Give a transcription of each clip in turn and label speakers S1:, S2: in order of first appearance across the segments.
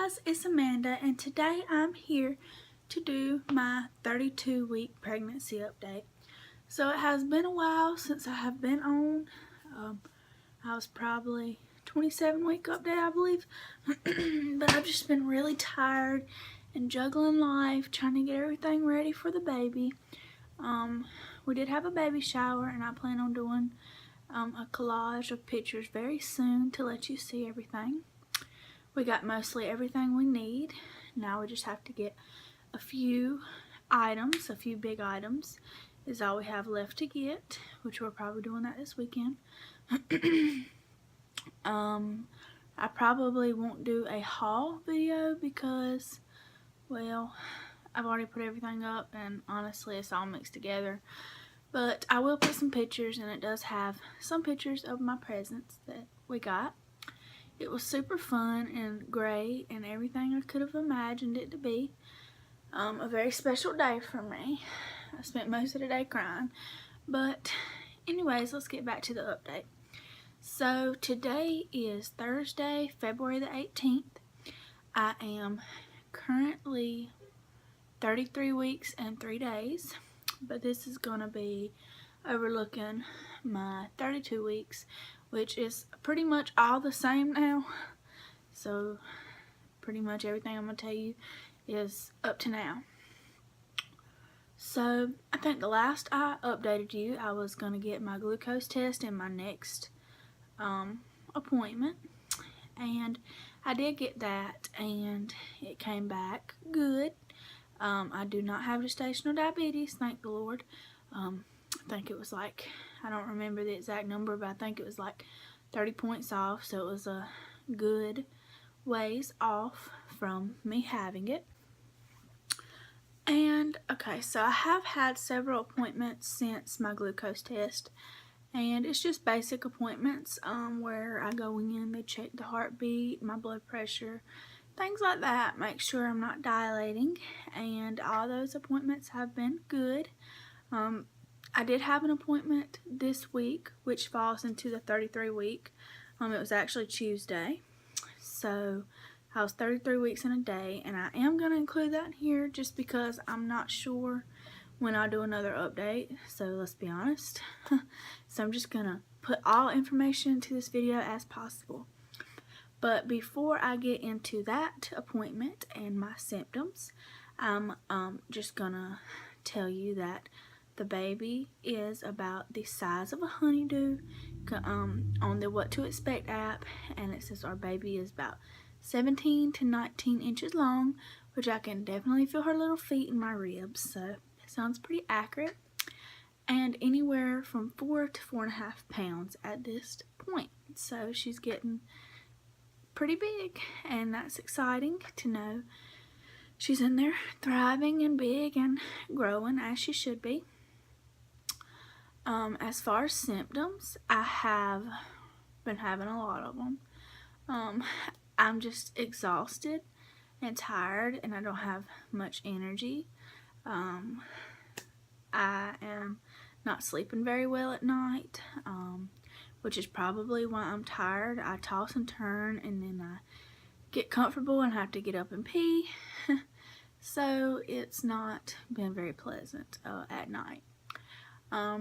S1: guys, it's Amanda, and today I'm here to do my 32-week pregnancy update. So it has been a while since I have been on. I was probably 27-week update, I believe. But I've just been really tired and juggling life, trying to get everything ready for the baby. We did have a baby shower, and I plan on doing a collage of pictures very soon to let you see everything. We got mostly everything we need. Now we just have to get a few items, a few big items is all we have left to get, which we're probably doing that this weekend. I probably won't do a haul video because, well, I've already put everything up and honestly it's all mixed together. But I will put some pictures, and it does have some pictures of my presents that we got. It was super fun and great and everything I could have imagined it to be. A very special day for me. I spent most of the day crying. But anyways, let's get back to the update. So today is Thursday, February the 18th. I am currently 33 weeks and 3 days. But this is going to be overlooking my 32 weeks, which is pretty much all the same now. So pretty much everything I'm going to tell you is up to now. So I think the last I updated you, I was going to get my glucose test in my next appointment. And I did get that, and it came back good. I do not have gestational diabetes, thank the Lord. I think it was like, I don't remember the exact number, but I think it was like 30 points off, so it was a good ways off from me having it. And, okay, so I have had several appointments since my glucose test, and it's just basic appointments where I go in, they check the heartbeat, my blood pressure, things like that, make sure I'm not dilating, and all those appointments have been good. I did have an appointment this week, which falls into the 33 week. It was actually Tuesday, so I was 33 weeks in a day, and I am going to include that in here just because I'm not sure when I'll do another update, so let's be honest. So I'm just going to put all information into this video as possible. But before I get into that appointment and my symptoms, I'm just gonna tell you that the baby is about the size of a honeydew on the What to Expect app, and it says our baby is about 17 to 19 inches long, which I can definitely feel her little feet in my ribs, so it sounds pretty accurate, and anywhere from 4 to 4.5 pounds at this point. So she's getting pretty big, and that's exciting to know she's in there thriving and big and growing as she should be. As far as symptoms, I have been having a lot of them. I'm just exhausted and tired, and I don't have much energy. I am not sleeping very well at night, which is probably why I'm tired. I toss and turn, and then I get comfortable and have to get up and pee. So it's not been very pleasant at night. I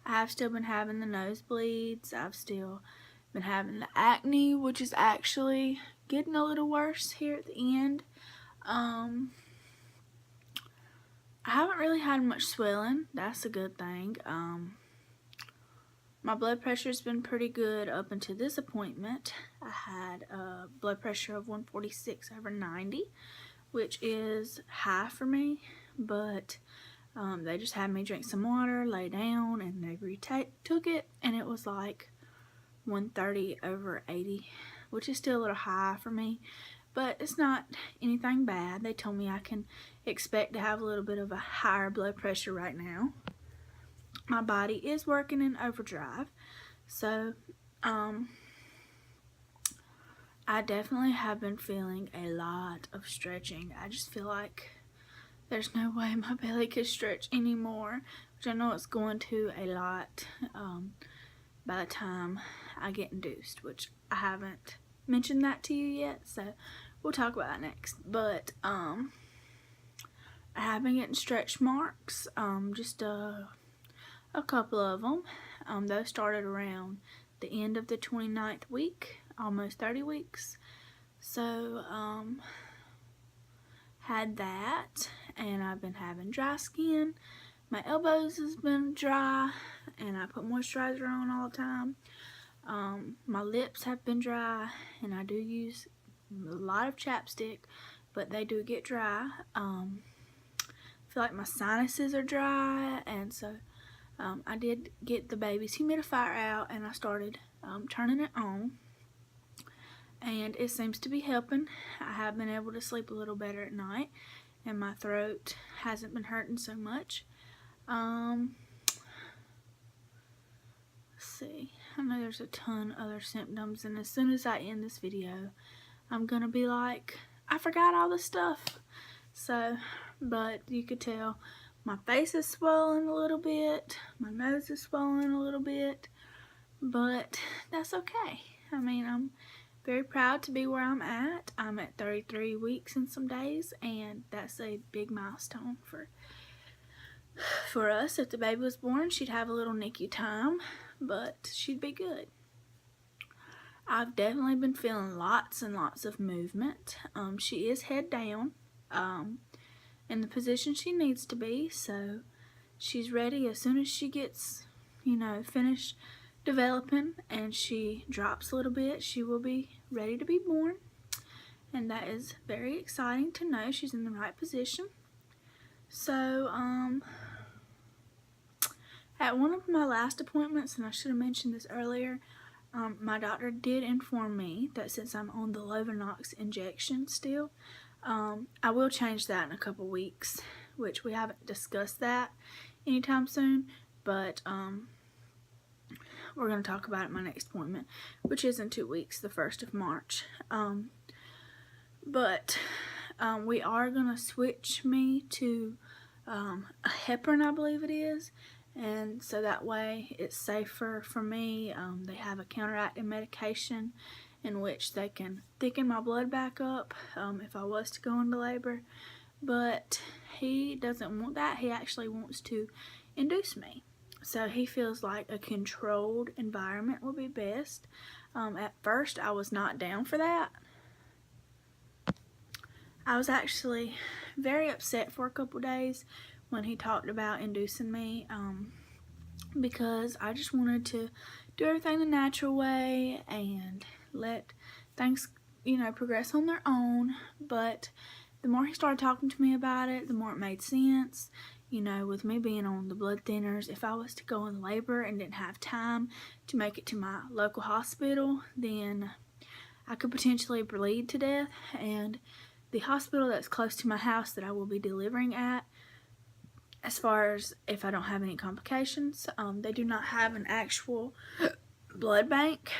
S1: have still been having the nosebleeds. I've still been having the acne, which is actually getting a little worse here at the end. I haven't really had much swelling. That's a good thing. My blood pressure's been pretty good up until this appointment. I had a blood pressure of 146/90, which is high for me, but they just had me drink some water, lay down, and they took it, and it was like 130/80, which is still a little high for me, but it's not anything bad. They told me I can expect to have a little bit of a higher blood pressure right now. My body is working in overdrive, so I definitely have been feeling a lot of stretching. I just feel like there's no way my belly could stretch anymore, which I know it's going to a lot by the time I get induced, which I haven't mentioned that to you yet, so we'll talk about that next. But I have been getting stretch marks, just a couple of them. Those started around the end of the 29th week, almost 30 weeks. So had that, and I've been having dry skin. My elbows has been dry, and I put moisturizer on all the time. My lips have been dry, and I do use a lot of chapstick, but they do get dry. I feel like my sinuses are dry, and so I did get the baby's humidifier out, and I started turning it on, and it seems to be helping. I have been able to sleep a little better at night, and my throat hasn't been hurting so much. Let's see. I know there's a ton of other symptoms, and as soon as I end this video, I'm gonna be like, I forgot all this stuff. So, but you could tell my face is swollen a little bit, my nose is swollen a little bit, but that's okay. I mean, I'm very proud to be where I'm at. I'm at 33 weeks and some days, and that's a big milestone for us. If the baby was born, she'd have a little NICU time, but she'd be good. I've definitely been feeling lots and lots of movement. She is head down in the position she needs to be, so she's ready as soon as she gets, finished developing and she drops a little bit, she will be ready to be born, and that is very exciting to know she's in the right position. So at one of my last appointments, and I should have mentioned this earlier, my doctor did inform me that since I'm on the lovenox injection still, I will change that in a couple weeks, which we haven't discussed that anytime soon, but we're going to talk about it at my next appointment, which is in 2 weeks, the 1st of March. But we are going to switch me to a heparin, I believe it is, and so that way it's safer for me. They have a counteracting medication in which they can thicken my blood back up if I was to go into labor, but he doesn't want that. He actually wants to induce me. So he feels like a controlled environment would be best. At first, I was not down for that. I was actually very upset for a couple days when he talked about inducing me, because I just wanted to do everything the natural way and let things, progress on their own. But the more he started talking to me about it, the more it made sense. With me being on the blood thinners, if I was to go in labor and didn't have time to make it to my local hospital, then I could potentially bleed to death. And the hospital that's close to my house that I will be delivering at, as far as if I don't have any complications, they do not have an actual blood bank.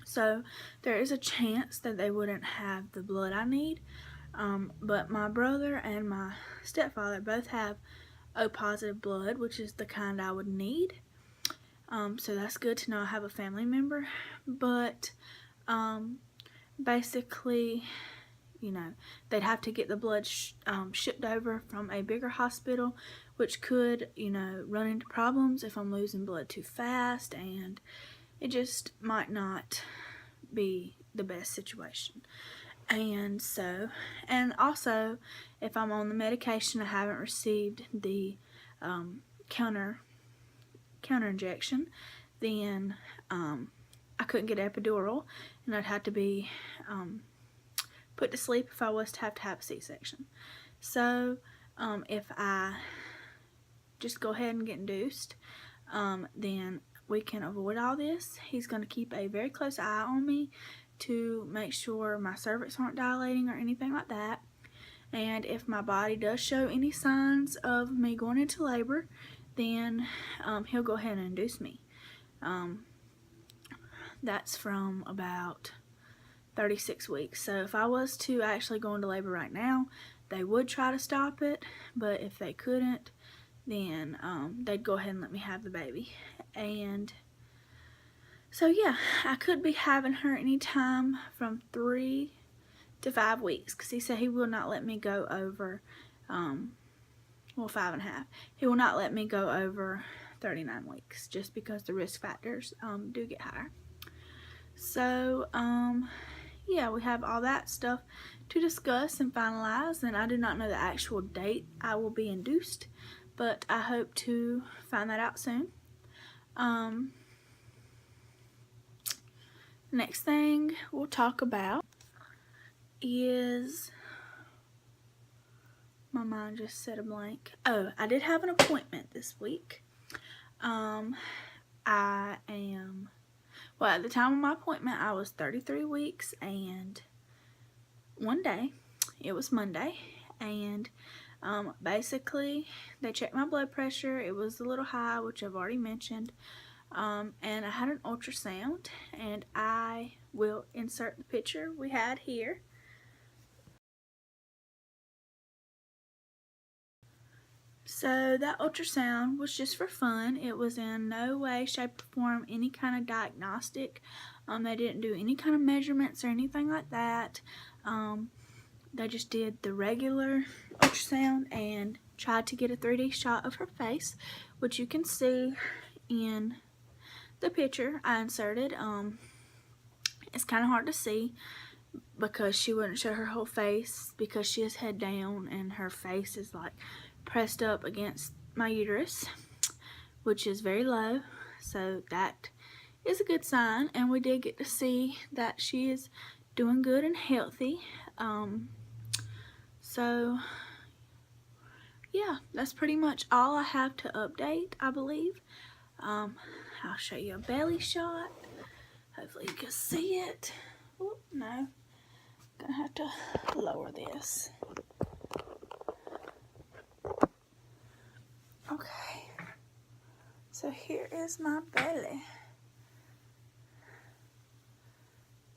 S1: So there is a chance that they wouldn't have the blood I need. But my brother and my stepfather both have O positive blood, which is the kind I would need. So that's good to know I have a family member. But basically, they'd have to get the blood shipped over from a bigger hospital, which could, run into problems if I'm losing blood too fast, and it just might not be the best situation. And so, and also, if I'm on the medication, I haven't received the counter injection, then I couldn't get epidural, and I'd have to be put to sleep if I was to have a C-section. So if I just go ahead and get induced, then we can avoid all this. He's going to keep a very close eye on me to make sure my cervix aren't dilating or anything like that. And if my body does show any signs of me going into labor, then he'll go ahead and induce me. That's from about 36 weeks. So if I was to actually go into labor right now, they would try to stop it, but if they couldn't, then they'd go ahead and let me have the baby. And So yeah, I could be having her anytime from 3 to 5 weeks, because he said he will not let me go over, well, 5.5. He will not let me go over 39 weeks, just because the risk factors do get higher. So yeah, we have all that stuff to discuss and finalize, and I do not know the actual date I will be induced, but I hope to find that out soon. Next thing we'll talk about is, my mind just said a blank. Oh, I did have an appointment this week. Well, at the time of my appointment, I was 33 weeks and 1 day. It was Monday, and basically they checked my blood pressure. It was a little high, which I've already mentioned, and I had an ultrasound, and I will insert the picture we had here. So that ultrasound was just for fun. It was in no way, shape, or form any kind of diagnostic. They didn't do any kind of measurements or anything like that. They just did the regular ultrasound and tried to get a 3D shot of her face, which you can see in the picture I inserted. It's kind of hard to see because she wouldn't show her whole face, because she is head down and her face is like pressed up against my uterus, which is very low, so that is a good sign. And we did get to see that she is doing good and healthy. So yeah, that's pretty much all I have to update, I believe. I'll show you a belly shot. Hopefully you can see it. Oh, no. Gonna have to lower this. Okay. So here is my belly.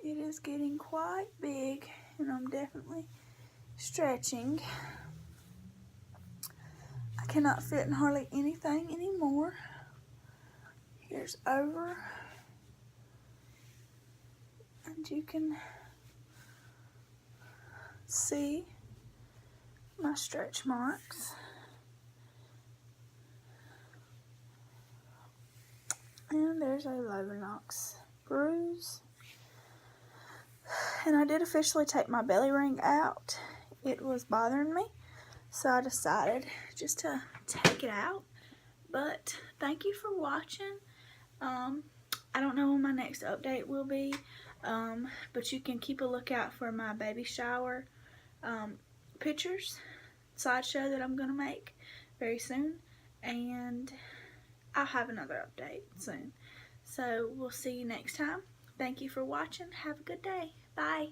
S1: It is getting quite big, and I'm definitely stretching. I cannot fit in hardly anything anymore. Here's over, and you can see my stretch marks. And there's a lovenox bruise. And I did officially take my belly ring out. It was bothering me, so I decided just to take it out. But thank you for watching. I don't know when my next update will be, but you can keep a lookout for my baby shower pictures, slideshow that I'm going to make very soon, and I'll have another update soon. So we'll see you next time. Thank you for watching. Have a good day. Bye.